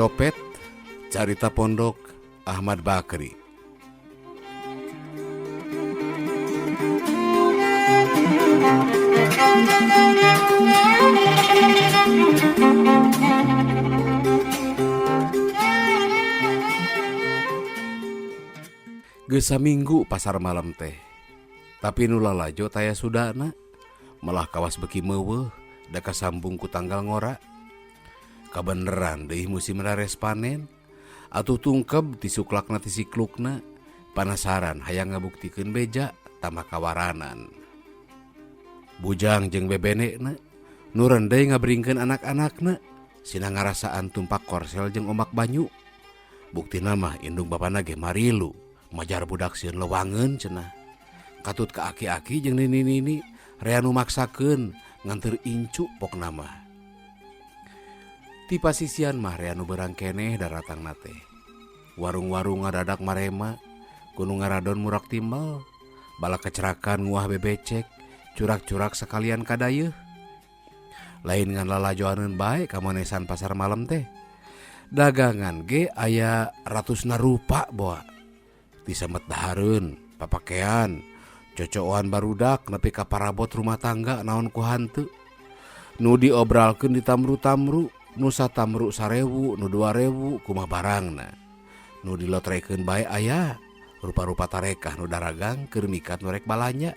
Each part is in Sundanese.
Copet, Carita Pondok, Ahmad Bakri. Geus saminggu pasar malam teh. Tapi nu lalajo taya sudana, malah kawas beki meuweuh da kasambung ku tanggal ngora. Kabeneran deui musim rares panen, atuh tungkeb ti suklakna ti siklukna, panasaran hayang ngabuktikeun beja tambah kawaranan. Bujang jeung bebenekna nu rendei ngabringkeun anak-anakna, sina ngarasaan tumpak korsel jeung omak banyu. Buktina mah indung bapana ge marilu, majar budak sieun lewangeun cenah. Katut ka aki-aki jeung nini-nini rea nu maksakeun nganteur incu pokna mah. Ti pasisian mah rea nu beurang keneh daratangna teh. Warung-warung ngadadak marema, gunung ngaradon murak timbal, bala kecerakan nguah bebecek, curak-curak sekalian kadayeuh. Lain ngan lalajoaneun bae kamanesan pasar malam teh. Dagangan ge aya ratusna rupa boa. Disemet dahareun, papakean, cocokan barudak nepi ka parabot rumah tangga naon ku hanteu. Nu diobralkeun di tamru-tamru, nu satamru 1000, nu 2000 kumaha barangna. Nu dilotrekeun bae aya rupa-rupa tarekah nu daragang keur mikat nu rek balanya.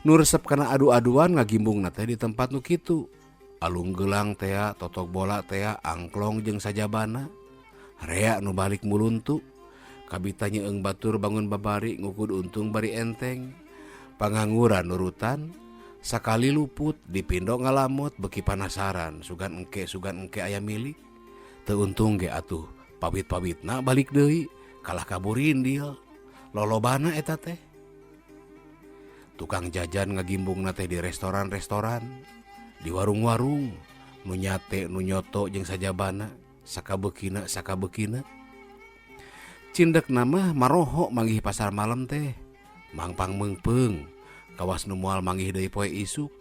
Nu resep kana adu-aduan ngagimbungna teh di tempat nu kitu. Alung gelang teh, totok bola teh, angklong jeung sajabana. Rea nu balik muluntu. Kabita nyeung batur bangun babari ngukud untung bari enteng. Pangangguran nurutan, sakali luput dipindo ngalamot beki panasaran sugan engke aya milik. Teu untung ge atuh pawit-pawitna balik deui kalah kaburindil. Lolobana eta teh. Tukang jajan ngagimbungna teh di restoran-restoran, di warung-warung, nu nyate nu nyoto jeung sajabana, sakabeukina. Cindek nama maroho manggih pasar malam teh. Mangpang meungpeung, kawas nu moal manggih deui poe isuk.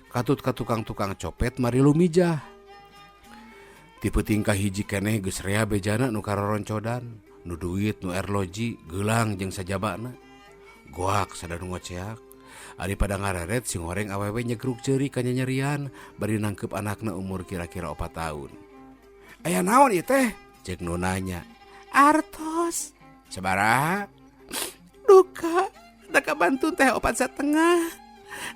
Katut ka tukang-tukang copet mari lumijah. Tipe tingkah hiji keneh geus rea bejana nu karoroncodan, nu duit nu erloji, geulang jeung sajabana. Goak sadanu ngoceak, ari pada ngareret si ngoreng awewe nyegruk ceurik ka nyanyerian bari nangkep anakna umur kira-kira 4 tahun. "Aya naon ieu teh?" cek nu nanya. "Artos." "Sabaraha?" "Duka, da kabantu teh 4,5.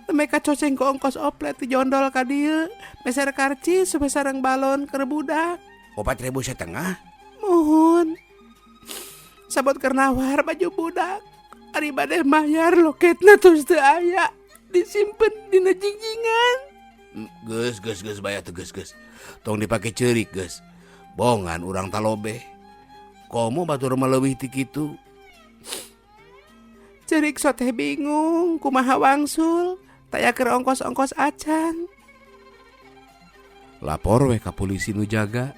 Teme kacoceng ku ongkos oplet di jondol ka dieu, meser karcis supaya sareng balon keur budak." 4,5? "Muhun. Sabot keur nawar baju budak. Ari bade mayar loketna tos teu aya, disimpen dina jingjingan." Geus baya teu geus. Tong dipake ceurik geus. Bongan urang talobeh. Komo batur meleuwih ti kitu. "Ceurik so teh bingung kumaha wangsul, taya keur ongkos-ongkos acan." Lapor we ka polisi nu jaga,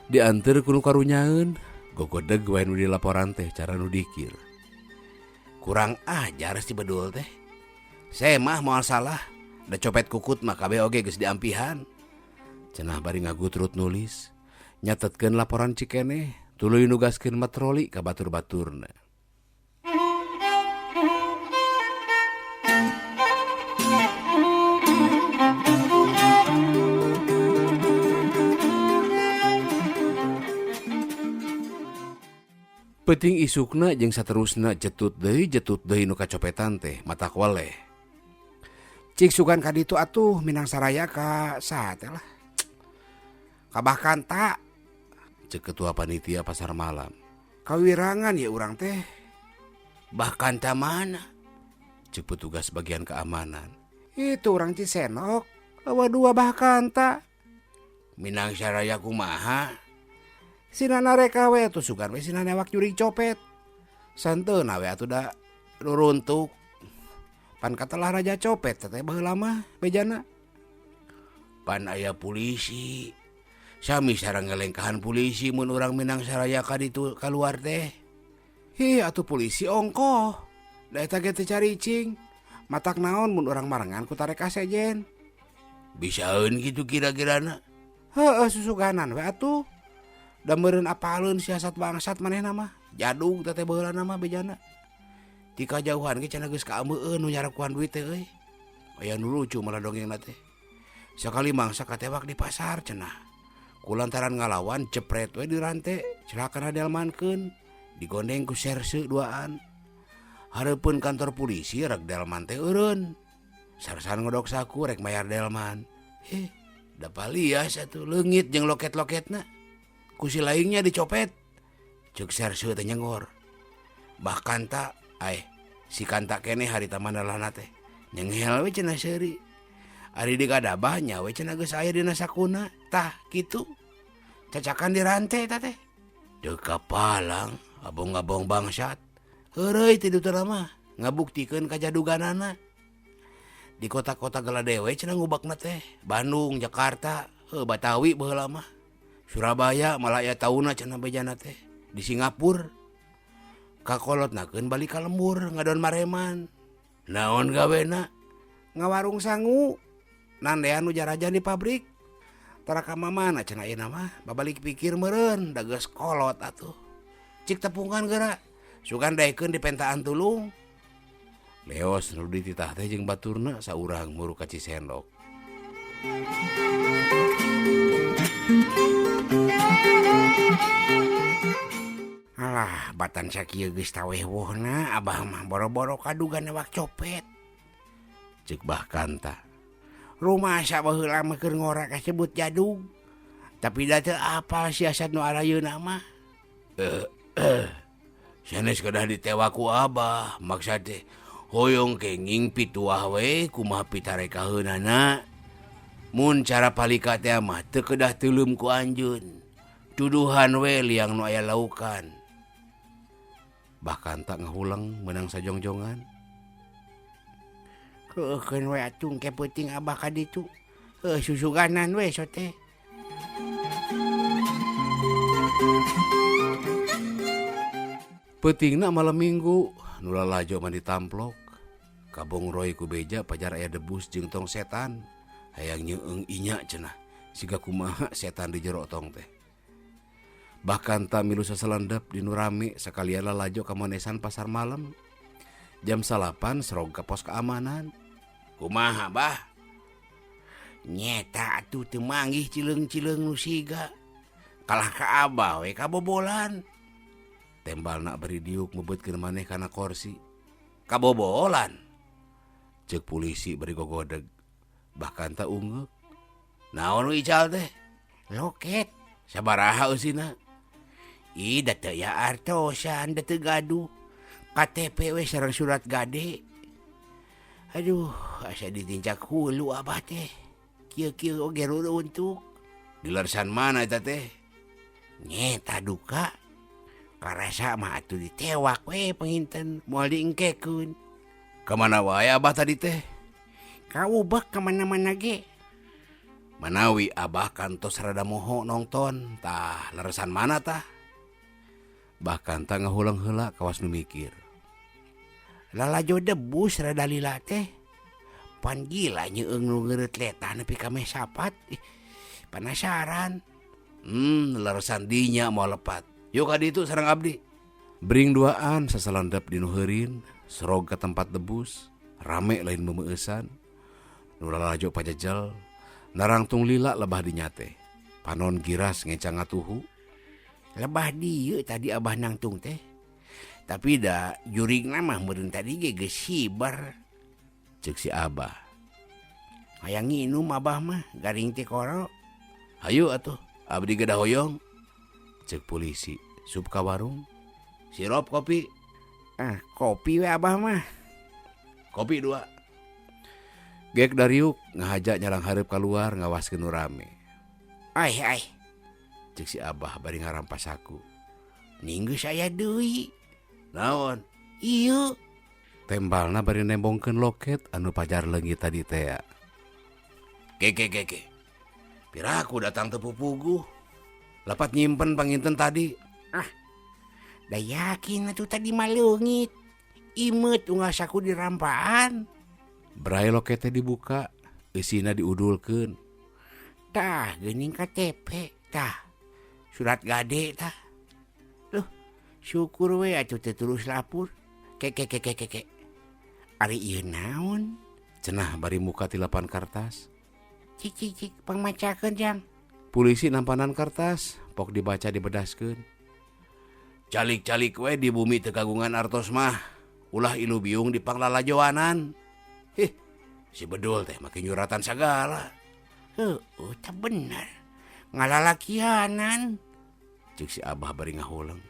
dianteur ku nu karunyaeun, gogodeg wae nu dilaporan teh cara nu dikir. Kurang ajar si bedul teh. Saya mah moal salah, da copet kukut mah kabeh oge geus diampihan. Cenah bari ngagutrut nulis, nyatetkeun laporan cikeneh, tuluy nugaskeun matroli ka batur-baturna. Penting isukna jeung saterusna jetut deui nu kacopetan teh matak waleh. "Cik sugan ka ditu atuh Minang Saraya ka saha teh lah." "Ka Bahkanta," cek ketua panitia pasar malam. "Kawirangan ya urang teh." "Bahkanta mana?" cek petugas bagian keamanan. "Itu urang Cisenok, awa 2 Bahkanta." "Minang Saraya kumaha?" "Sinana reka we tuh sugan we sinana wak nyuri copet. Santeuna we atuh da nuruntuk. Pan katelah raja copet teh baheula mah bejana." "Pan aya polisi. Sami sareng ngelengkahan polisi mun urang Minang Saraya ka ditu kaluar teh." "Hi atuh polisi ongkoh. Da eta ge teh caricing. Matak naon mun urang marengan ku tareka sejen." "Bisaeun kitu kira-kirana?" "Heueuh susuganan we atuh. Da meureun apaleun siasat bangsat manehna mah. Jadung teh baheula nama bejana. Ti kajauhan ge cenah geus kaameueun nu nyarakuan duit teh euy. Aya nu lucu malah dongengna teh. Sakali mangsa katewak di pasar cenah. Kulantaran ngalawan cepret we di rante, celaka delmankeun, digondeng ku serse duaan. Hareupeun kantor polisi rek delman teh eureun. Sarsan ngodok saku rek mayar delman. Da palias atuh leungit jeung loket-loketna. Ku si laingnya dicopet. Ceuk serse teh nyengor. Bahkan tak si kanta keneh harita mandalana teh. Nyengel we cenah seuri. Ari digadabah nya we cenah geus aya dina sakuna. Tah kitu. Cacakan di rantai tah teh. Teu kapalang abong-abong bangsat. Heureuy ti dutuna mah ngabuktikeun kajaduganana. Di kota-kota galadewe cenah ngubakna teh. Bandung, Jakarta, Batawi baheula mah. Surabaya malah aya tauna cenah bejana teh. Di Singapura. Kakolotnakeun balik ka lembur ngadon mareman. Naon gawena? Ngawarung sangu. Nandean nu jarajan di pabrik. Tara ka mamana cenah ieu mah babalik pikir meureun da geus kolot atuh. Cik tepungan geura. Sugan daekeun di pentaan tulung. Leos nu dititah teh jeung baturna saurang muru ka Cisendok. Alah, batan sakieu geus tawehwohna abah mah boro-boro kadugan wak copet. Ceuk Bah Kanta. Rumasa baheula mah keur ngora kasebut jadung. Tapi da teu apal siasat nu arayeuna mah. Sanes kedah ditewak ku abah, maksud teh hoyong kenging pituah we kumaha pitarekaheunana. Mun cara palika teh mah teu kedah teuleum ku anjeun. Tuduhan we liang nu aya laukan. Bahkan tak ngahulang menang sajongjongan. Keukeun we atung ke peuting abah ka ditu. Susuganan we sote. Peutingna malam minggu nu lalajo mah ditamplok. Kabong roy ku beja pajar aya debus jeung tong setan. Hayang nyeueung inya cenah. Siga kumaha setan di jero tong teh. Bahkan tak milu saselendep di nu rame sakalian lalajo ka monesan pasar malam. Jam 8 serog ka pos keamanan. Kumaha bah? Nyeta atuh teu manggih cileung-cileung nu siga. Kalah ka abah we kabobolan. Tembalna beri diuk meubeutkeun maneh kana kursi. Kabobolan. Ceuk polisi beri gogodeg. Bahkan tak ungeuk. Naon nu ical teh? Loket. Sabaraha eusina? Da teu ya artosan, da teu gaduh. KTP we sareng surat gade. Aduh, asa ditincak hulu abah teh. Kieu-kieu oge untuk. Dilersan mana eta teh? Nyeta duka. Karasa mah atuh ditewak we penginten moal diengkekeun. Kamana wae abah tadi teh? Kaubek kamana-mana ge. Manawi abah kantos rada moho nongton. Tah leresan mana tah? Bahkan tak ngahulang heula kawas nu mikir. Lalajo debus rada lila teh. Pan gila nyeueung nu ngeureut letah nepi ka meh sapat. Penasaran. Leresan dinya mau lepat. Yuk ka ditu sareng abdi. Bring duaan saselendep di nu heurin, serog ka tempat debus, rame lain memeueusan. Nu lalajo pajajal, narangtung lila lebah dinya teh. Panon giras ngecang atuhu. Lebah dieu tadi abah nangtung teh. Tapi da juringna mah meureun tadi ge geus sibar. Ceuk si abah. Hayang nginum abah mah garing teh koro. Hayu atuh, abdi gedah hoyong. Ceuk polisi, sup ka warung. Sirup kopi. Kopi we abah mah. Kopi 2. Gek dariuk ngahaja nyarang hareup keluar ngawaskeun nu rame. Ai. Ceuk si abah bari ngarampas aku. Ninggu saya deui. Naon? Ieu. Tembalna bari nembongkeun loket anu pajar leungit tadi teh. Ke. Piraku datang teu pupuguh. Lapat nyimpen panginten tadi. Da yakin atuh tadi mah leungit. Imeut unggal saku dirampaan. Brai loket teh dibuka, eusina diudulkeun. Tah geuning KTP, tah. Surat gade tah. Loh, syukur we atuh teu terus lapor. Kek. Ari ieu naon? Cenah bari muka ti lapan kertas. Cik, pangmacakeun jang. Polisi nampanan kertas, pok dibaca dibedaskeun. Calik-calik we di bumi teu kagungan artos mah. Ulah ilu biung di panglalajoanan. Si bedul teh make nyuratan sagala. Heuh, tah bener. Ngalalakianan. Cik si Abah bari ngahuleng.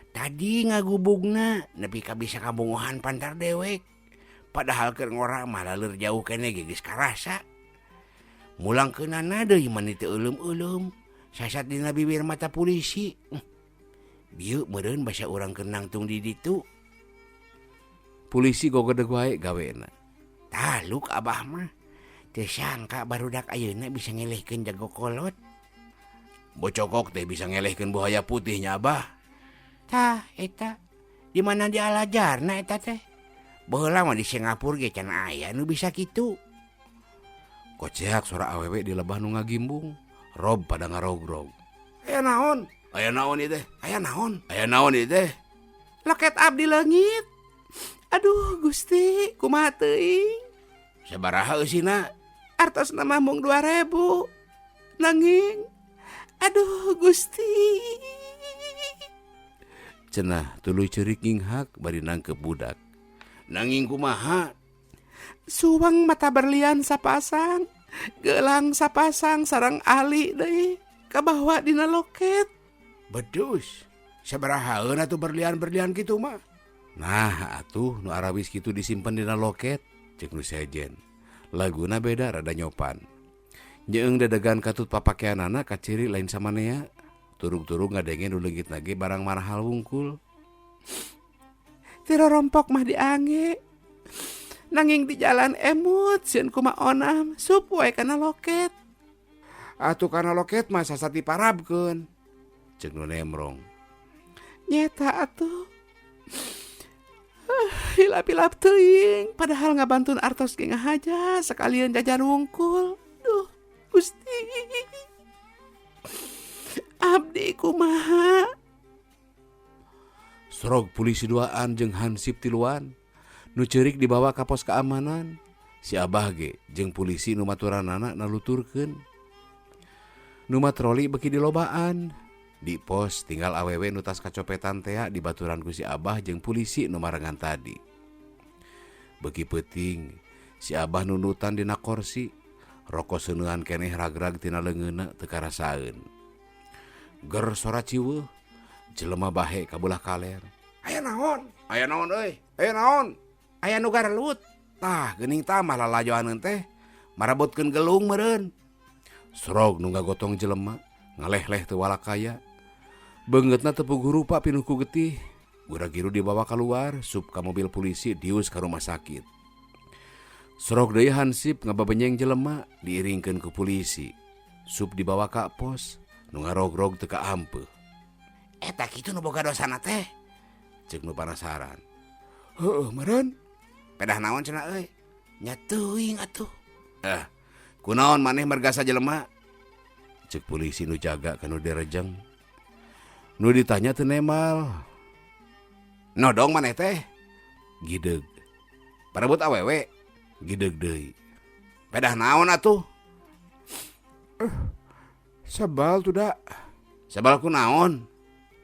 Tadi ngagubugna nepi ka bisa kabungohan pantar dewek. Padahal keur ngora mah laleur jauh keneh geus karasa. Mulangkeunana deui mani teu euleum-euleum. Sasat dina bibir mata polisi. Bieu meureun basa urang keur nangtung di ditu. Polisi gogedeg wae gawena. Taluk Abah mah. Teu sangka barudak ayeuna bisa ngelehkeun jago kolot. Bocokok teh bisa ngelehkeun buaya putihnya Abah. Tah eta di mana di alajarna eta teh. Baheula mah di Singapura ge can aya nu bisa kitu. Koceak suara awewe di lebah nu ngagimbung. Rob pada ngarogrog. Aya naon? Aya naon ieu teh? Aya naon? Aya naon ieu teh? Loket abdi leungit. Aduh Gusti, kumaha teuing? Sabaraha eusina? Artosna mah mung 2.000. Nanging aduh Gusti. Cenah tuluy ceurik nginghak bari nangkep budak. Nanging kumaha? Suwang mata berlian sapasang, gelang sapasang sareng ali deui kabawa dina loket. Bedus. Sabarahaeun atuh berlian-berlian kitu mah? Nah, atuh nu arawis kitu disimpen dina loket, cek nu sejen. Laguna beda rada nyopan. Nyeung dadegan katut papakeanana kaciri lain samanea. Turug-turug ngadengen nu leungit nage barang marahal wungkul. Tiro rompok mah diange. Nanging di jalan emut sieun kumaha onam sup wae kana loket. Atuh kana loket mah sasat diparabkeun, cek nu nemrong. Nyeta atuh. Hilap-hilap teuing padahal ngabantun artos ge ngahaja sakalian jajan wungkul. Duh, Gusti. Abdi kumaha? Srog polisi duaan jeung hansip tiluan nu ceurik dibawa ka pos keamanan. Si Abah ge jeung polisi nu maturanana naluturkeun. Nu matroli beki dilobaan. Di pos tinggal awewe nu tas kacopetan tea di baturan ku si Abah jeung polisi nu marengan tadi. Beki peuting si Abah nunutan dina kursi. Rokok seuneuhan keneh ragrag tina leungeunna teu karasaeun. Ger sora ciweuh. Jelema bahe kabelah kaler. Aya naon? Aya naon euy? Aya naon? Aya nu garlut. Tah geuning tah mah lalajoaneun teh marabutkeun gelung meureun. Srog nu ngagotong jelema ngaleh-leh teu walakaya. Beungeutna teu puguh rupa pinuh ku getih. Gura-giru dibawa keluar sup ka mobil polisi dius ka rumah sakit. Srog deui hansip ngababenyeng jelema diiringkeun ku polisi. Sup dibawa ka pos nu ngarogrog teu kaampeuh. Eta kitu nu boga dosana teh. Cek nu penasaran. Heueuh meureun. Pedah naon cenah euy? Nya teuing atuh. Kunaon maneh mergasa jelema? Cek polisi nu jaga kanu direjeng. Nu ditanya teu nemal. Nodong maneh teh? Gideg. Parebut awewe? Gideg deui. Pedah naon atuh? Sabal tuh da. Sabal kunaon?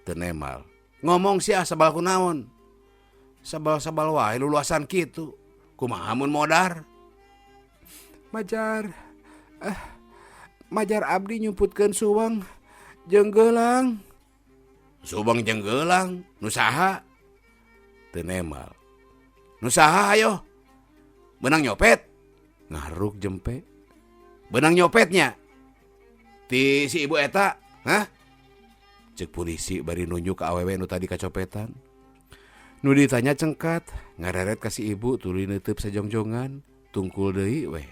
Teu nemal. Ngomong sia sabal kunaon? Sabal-sabal wae luluasan kitu. Kumaha mun modar? Majar abdi nyumputkeun suwang jeung geulang. Subang jeung geulang, nu saha? Teu nemal. Nu saha hayo? Beunang nyopet? Ngahruk jempe. Beunang nyopetnya? Ti si ibu eta, hah? Cek polisi bari nunjuk ka awewe nu tadi kacopetan. Nu ditanya cengkat, ngareret ka si ibu tuluy neuteub sajongjongan, tungkul deui weh.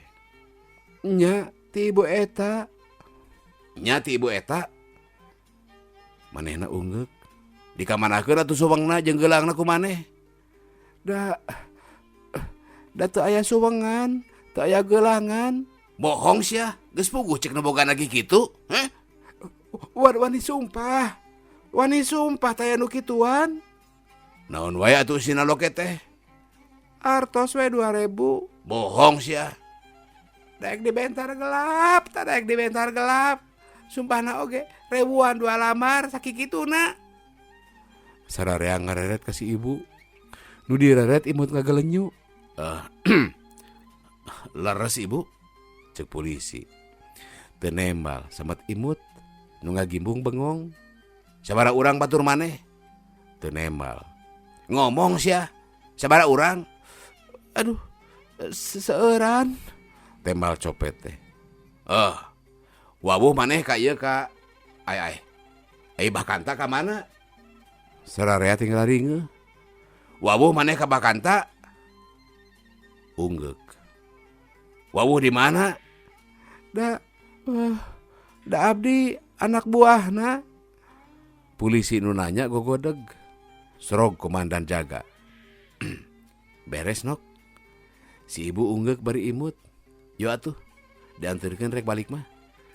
Nya ti ibu eta. Nya ti ibu eta. Manehna ungeuk. Dikamanakeun atuh suwengna jeung geulangna ku maneh? Da teu aya suwengan, teu aya geulangan. Bohong sia, geus puguh cek boga lagi kitu, heh? Wani sumpah taya nu kituan. Naon wae atuh sina loket teh? Artos we 2000. Bohong sia. Daek di bentar gelap, daek di bentar gelap. Sumpahna oge ribuan 2 lamar sakikituna. Sararea ngareret ka si ibu. Nu direret imut ngagelenyu. Leres ibu? Cek polisi. Teu nembal samet imut nu ngagimbung bengong. Sabara urang batur maneh? Teu nembal. Ngomong sia. Sabara urang? Aduh, seueuran. Tembal copet teh. Wawuh maneh ka ieu ka ai Bakanta ka mana? Sararea tinggal ringe. Wawuh maneh ka Bakanta? Unggek. Wawuh di mana? Da abdi anak buahna. Polisi nu nanya gogodeg. Serog komandan jaga. Beres nok. Si ibu unggek bari imut. Yo atuh, dianterkeun rek balik mah.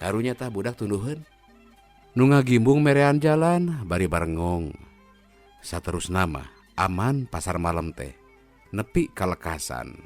Karunya tah budak tunduheun. Nu ngagimbung merean jalan bari barengong. Saterus nama aman pasar malam teh. Nepi kalekasan.